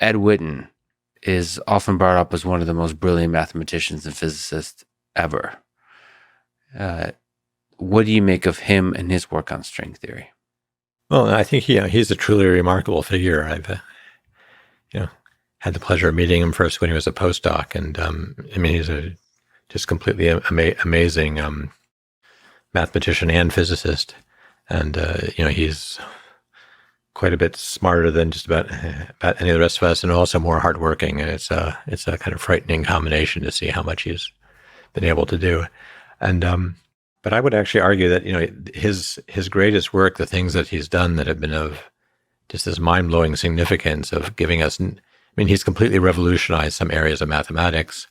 Ed Witten is often brought up as one of the most brilliant mathematicians and physicists ever. What do you make of him and his work on string theory? Well, I think he's a truly remarkable figure. I've had the pleasure of meeting him first when he was a postdoc, and he's a just completely amazing mathematician and physicist, and he's quite a bit smarter than just about any of the rest of us, and also more hardworking. And it's a kind of frightening combination to see how much he's been able to do. And but I would actually argue that his greatest work, the things that he's done that have been of just this mind-blowing significance of giving us. He's completely revolutionized some areas of mathematics.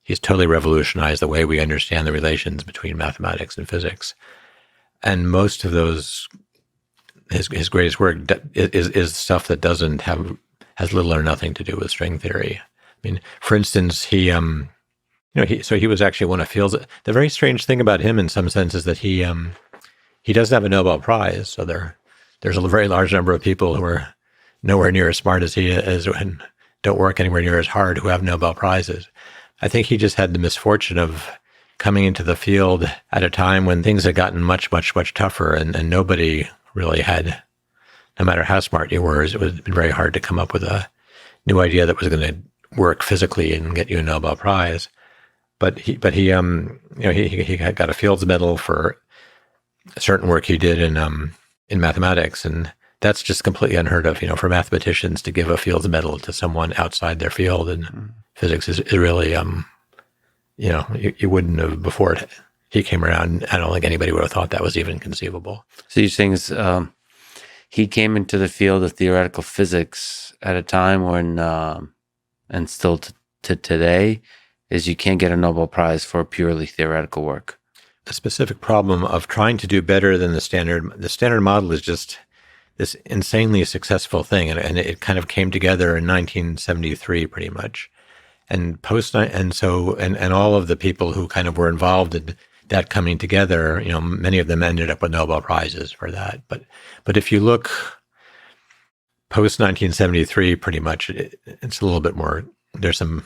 He's totally revolutionized the way we understand the relations between mathematics and physics. And most of those, his greatest work is stuff that has little or nothing to do with string theory. For instance, he was actually one of Field's. The very strange thing about him, in some sense, is that he doesn't have a Nobel Prize. So there's a very large number of people who are nowhere near as smart as he is and don't work anywhere near as hard who have Nobel Prizes. I think he just had the misfortune of coming into the field at a time when things had gotten much, much, much tougher, and nobody really had, no matter how smart you were, it was very hard to come up with a new idea that was going to work physically and get you a Nobel Prize. But he had got a Fields Medal for a certain work he did in mathematics, and that's just completely unheard of. For mathematicians to give a Fields Medal to someone outside their field in physics is really, you wouldn't have before he came around. I don't think anybody would have thought that was even conceivable. So you're saying he came into the field of theoretical physics at a time when, and still to today, is you can't get a Nobel Prize for purely theoretical work. The specific problem of trying to do better than the standard model is just this insanely successful thing, and it kind of came together in 1973, pretty much, and all of the people who kind of were involved in that coming together, many of them ended up with Nobel Prizes for that. But if you look post 1973, pretty much it's a little bit more. There's some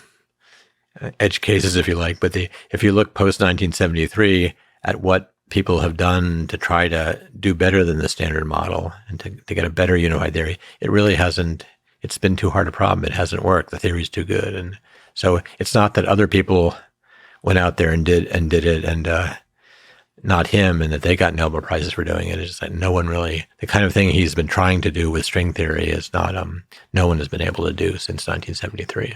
edge cases, if you like, but if you look post 1973 at what people have done to try to do better than the standard model and to get a better unified theory, it really hasn't. It's been too hard a problem. It hasn't worked. The theory's too good, and so it's not that other people went out there and did it, and not him, and that they got Nobel Prizes for doing it. It's just that no one really, the kind of thing he's been trying to do with string theory is not. No one has been able to do since 1973.